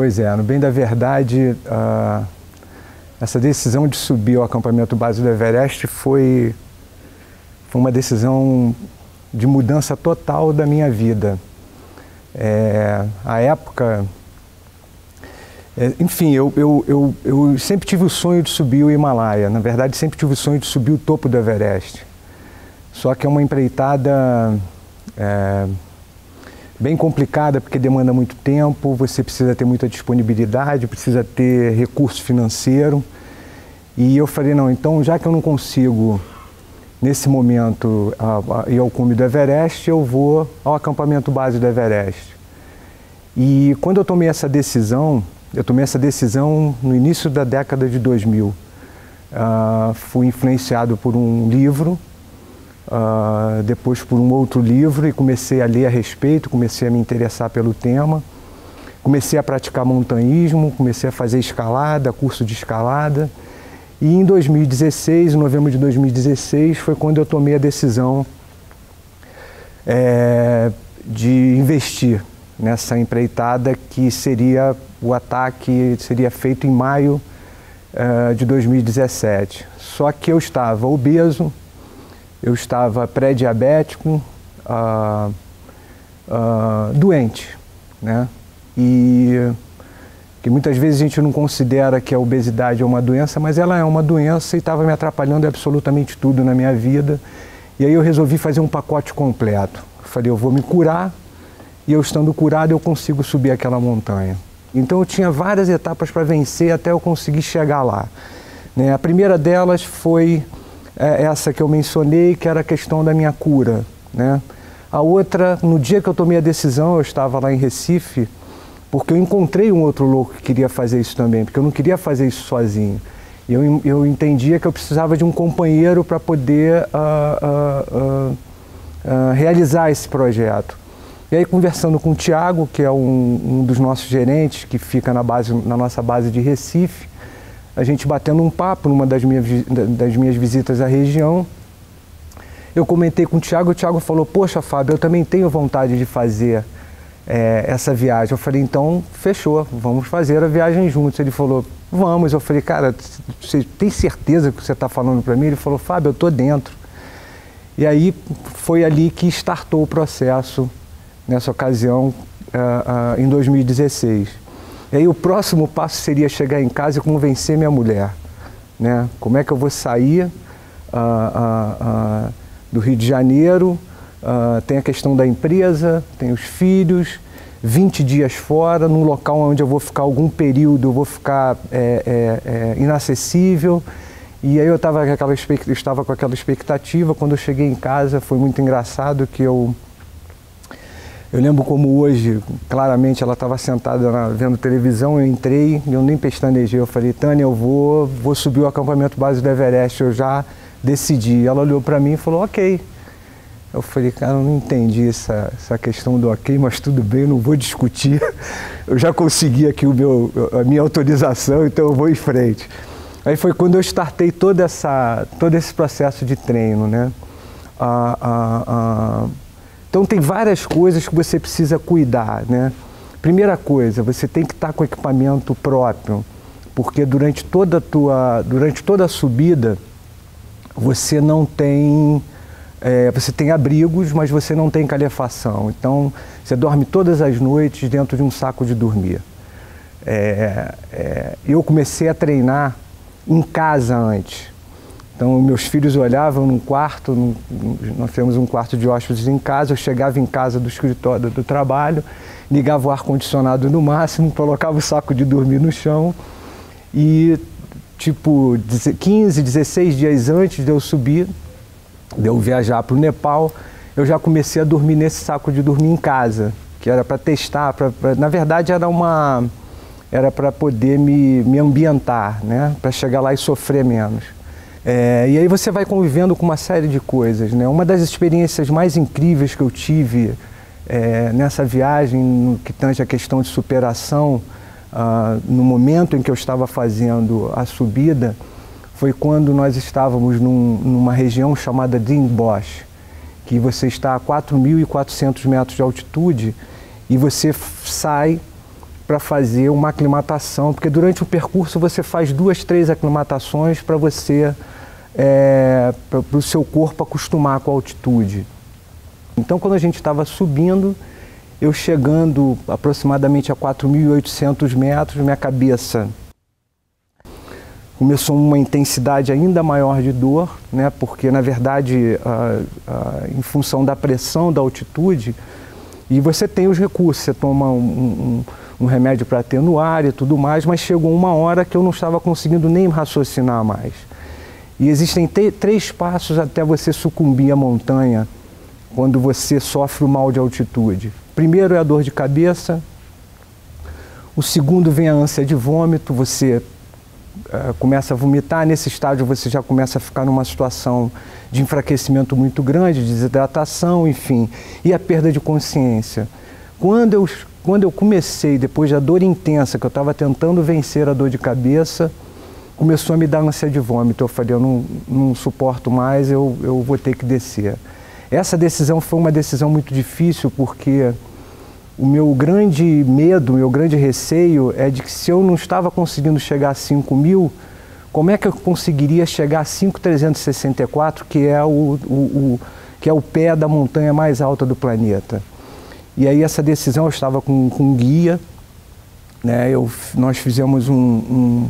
Pois é, no bem da verdade, essa decisão de subir ao acampamento base do Everest foi uma decisão de mudança total da minha vida. À época, enfim, eu sempre tive o sonho de subir o Himalaia. Na verdade, sempre tive o sonho de subir o topo do Everest. Só que é uma empreitada bem complicada, porque demanda muito tempo, você precisa ter muita disponibilidade, precisa ter recurso financeiro. E eu falei, não, então já que eu não consigo, nesse momento, ir ao cume do Everest, eu vou ao acampamento base do Everest. E quando eu tomei essa decisão no início da década de 2000. Fui influenciado por um livro, depois por um outro livro, e comecei a ler a respeito, comecei a me interessar pelo tema, comecei a praticar montanhismo, comecei a fazer escalada, curso de escalada, e em 2016, em novembro de 2016, foi quando eu tomei a decisão de investir nessa empreitada, que seria o ataque, seria feito em maio de 2017. Só que eu estava obeso, eu estava pré-diabético, doente, né? E que muitas vezes a gente não considera que a obesidade é uma doença, mas ela é uma doença e estava me atrapalhando absolutamente tudo na minha vida. E aí eu resolvi fazer um pacote completo. Eu falei, eu vou me curar, e eu estando curado eu consigo subir aquela montanha. Então eu tinha várias etapas para vencer até eu conseguir chegar lá, né? A primeira delas foi essa que eu mencionei, que era a questão da minha cura, né? A outra, no dia que eu tomei a decisão, eu estava lá em Recife, porque eu encontrei um outro louco que queria fazer isso também, porque eu não queria fazer isso sozinho. Eu entendia que eu precisava de um companheiro para poder realizar esse projeto. E aí, conversando com o Thiago, que é um dos nossos gerentes, que fica na nossa base de Recife, a gente batendo um papo numa das minhas visitas à região, eu comentei com o Thiago falou, poxa, Fábio, eu também tenho vontade de fazer essa viagem. Eu falei, então, fechou, vamos fazer a viagem juntos. Ele falou, vamos. Eu falei, cara, você tem certeza que você está falando para mim? Ele falou, Fábio, eu estou dentro. E aí, foi ali que startou o processo, nessa ocasião, em 2016. E aí o próximo passo seria chegar em casa e convencer minha mulher, né? Como é que eu vou sair do Rio de Janeiro, tem a questão da empresa, tem os filhos, 20 dias fora, num local onde eu vou ficar algum período, eu vou ficar inacessível. E aí eu estava com aquela expectativa. Quando eu cheguei em casa, foi muito engraçado que eu lembro como hoje, claramente, ela estava sentada vendo televisão, eu entrei e eu nem pestanejei. Eu falei, Tânia, eu vou subir o acampamento base do Everest, eu já decidi. Ela olhou para mim e falou, ok. Eu falei, cara, eu não entendi essa questão do ok, mas tudo bem, eu não vou discutir. Eu já consegui aqui a minha autorização, então eu vou em frente. Aí foi quando eu startei todo esse processo de treino, né? Então tem várias coisas que você precisa cuidar, né? Primeira coisa, você tem que estar com equipamento próprio, porque durante toda a subida você não tem, você tem abrigos, mas você não tem calefação. Então você dorme todas as noites dentro de um saco de dormir. Eu comecei a treinar em casa antes. Então, meus filhos olhavam num quarto, nós temos um quarto de hóspedes em casa, eu chegava em casa do escritório, do trabalho, ligava o ar-condicionado no máximo, colocava o saco de dormir no chão e, tipo, 15, 16 dias antes de eu subir, de eu viajar para o Nepal, eu já comecei a dormir nesse saco de dormir em casa, que era para testar, na verdade era para poder me ambientar, né? Para chegar lá e sofrer menos. E aí você vai convivendo com uma série de coisas, né? Uma das experiências mais incríveis que eu tive nessa viagem, no que tange a questão de superação, no momento em que eu estava fazendo a subida, foi quando nós estávamos numa região chamada Ding Bosch, que você está a 4.400 metros de altitude e você sai para fazer uma aclimatação, porque durante o percurso você faz 2, 3 aclimatações para você, para o seu corpo acostumar com a altitude. Então, quando a gente estava subindo, eu chegando aproximadamente a 4.800 metros, minha cabeça começou uma intensidade ainda maior de dor, né? Porque, na verdade, em função da pressão da altitude, e você tem os recursos, você toma um remédio para atenuar e tudo mais, mas chegou uma hora que eu não estava conseguindo nem raciocinar mais. E existem 3 passos até você sucumbir à montanha quando você sofre o mal de altitude. Primeiro é a dor de cabeça, o segundo vem a ânsia de vômito, você começa a vomitar, nesse estágio você já começa a ficar numa situação de enfraquecimento muito grande, de desidratação, enfim, e a perda de consciência. Quando eu comecei, depois da dor intensa, que eu estava tentando vencer a dor de cabeça, começou a me dar ânsia de vômito. Eu falei, eu não suporto mais, eu vou ter que descer. Essa decisão foi uma decisão muito difícil, porque o meu grande medo, o meu grande receio é de que se eu não estava conseguindo chegar a 5.000, como é que eu conseguiria chegar a 5.364, que é o pé da montanha mais alta do planeta? E aí essa decisão, eu estava com um guia, né? Nós fizemos um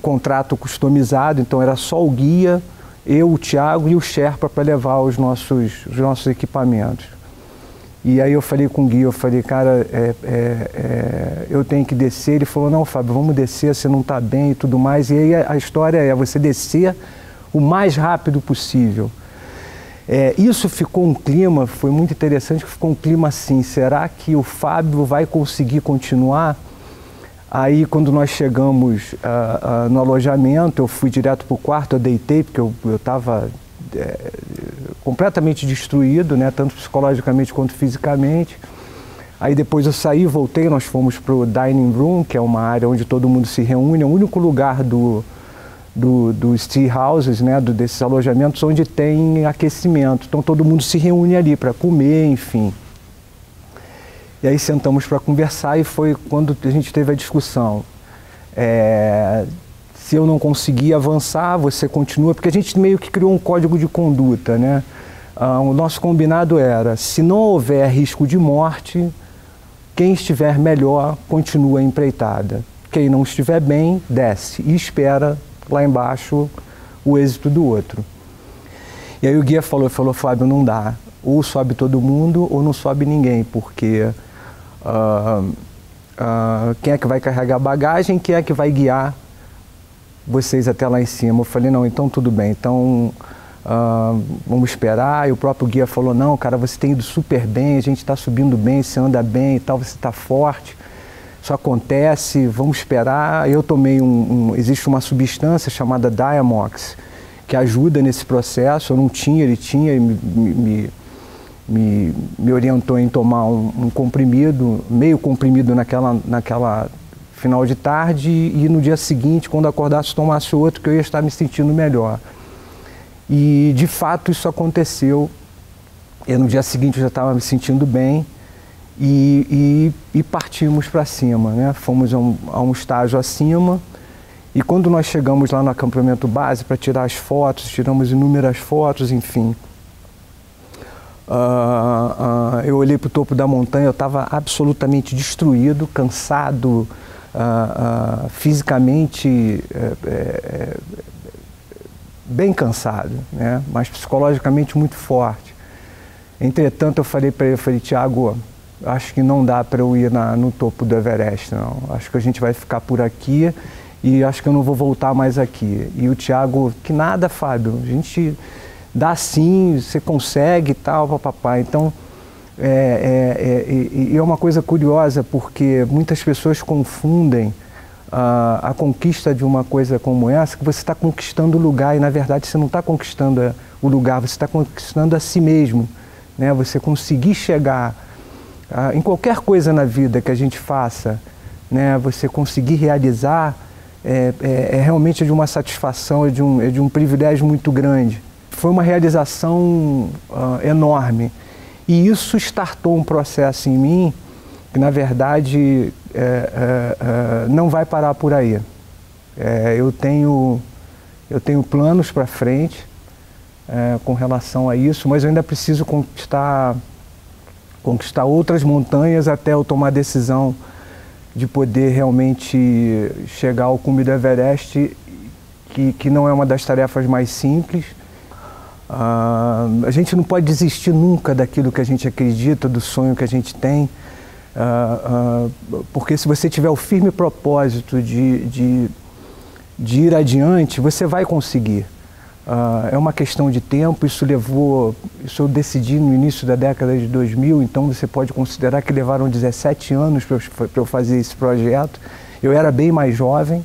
contrato customizado, então era só o guia, eu, o Thiago e o Sherpa para levar os nossos equipamentos. E aí eu falei com o guia, eu falei, cara, eu tenho que descer. Ele falou, não, Fábio, vamos descer, você não está bem e tudo mais. E aí a história é você descer o mais rápido possível. Isso ficou um clima, foi muito interessante, que ficou um clima assim, será que o Fábio vai conseguir continuar? Aí quando nós chegamos no alojamento, eu fui direto para o quarto, eu deitei, porque eu estava completamente destruído, né, tanto psicologicamente quanto fisicamente. Aí depois eu saí, voltei, nós fomos para o dining room, que é uma área onde todo mundo se reúne, é o único lugar dos tea houses, né, desses alojamentos, onde tem aquecimento. Então todo mundo se reúne ali para comer, enfim. E aí sentamos para conversar e foi quando a gente teve a discussão. Se eu não conseguir avançar, você continua, porque a gente meio que criou um código de conduta, né? O nosso combinado era, se não houver risco de morte, quem estiver melhor continua a empreitada. Quem não estiver bem, desce e espera lá embaixo o êxito do outro. E aí o guia falou, Fábio, não dá. Ou sobe todo mundo ou não sobe ninguém, porque quem é que vai carregar a bagagem, quem é que vai guiar vocês até lá em cima? Eu falei, não, então tudo bem, então vamos esperar. E o próprio guia falou, não, cara, você tem ido super bem, a gente está subindo bem, você anda bem e tal, você está forte, isso acontece, vamos esperar. Eu tomei existe uma substância chamada Diamox, que ajuda nesse processo, eu não tinha, ele tinha, e me orientou em tomar um comprimido, meio comprimido naquela final de tarde, e no dia seguinte, quando acordasse, tomasse outro, que eu ia estar me sentindo melhor. E de fato isso aconteceu. E no dia seguinte eu já estava me sentindo bem e partimos para cima, né? Fomos a um estágio acima, e quando nós chegamos lá no acampamento base para tirar as fotos, tiramos inúmeras fotos, enfim. Eu olhei para o topo da montanha, eu estava absolutamente destruído, cansado, fisicamente bem cansado, né? Mas psicologicamente muito forte. Entretanto, eu falei para ele, Thiago, acho que não dá para eu ir no topo do Everest, não. Acho que a gente vai ficar por aqui e acho que eu não vou voltar mais aqui. E o Thiago, que nada, Fábio, a gente dá sim, você consegue e tal, papapá. Então, é uma coisa curiosa, porque muitas pessoas confundem a conquista de uma coisa como essa, que você está conquistando o lugar, e na verdade você não está conquistando o lugar, você está conquistando a si mesmo, né? Você conseguir chegar em qualquer coisa na vida que a gente faça, né? Você conseguir realizar realmente de uma satisfação, é de um privilégio muito grande. Foi uma realização enorme, e isso startou um processo em mim que na verdade não vai parar por aí. Eu tenho planos para frente com relação a isso, mas eu ainda preciso conquistar outras montanhas até eu tomar a decisão de poder realmente chegar ao cume do Everest, que não é uma das tarefas mais simples. A gente não pode desistir nunca daquilo que a gente acredita, do sonho que a gente tem, porque se você tiver o firme propósito de ir adiante, você vai conseguir. É uma questão de tempo. Isso eu decidi no início da década de 2000, então você pode considerar que levaram 17 anos para eu fazer esse projeto. Eu era bem mais jovem,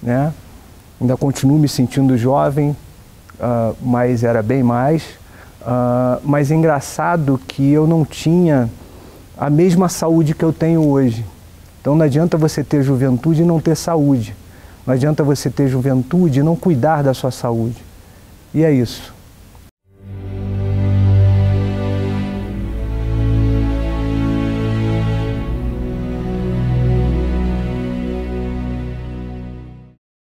né? Ainda continuo me sentindo jovem, mas era bem mais. Mas é engraçado que eu não tinha a mesma saúde que eu tenho hoje. Então não adianta você ter juventude e não ter saúde. Não adianta você ter juventude e não cuidar da sua saúde. E é isso.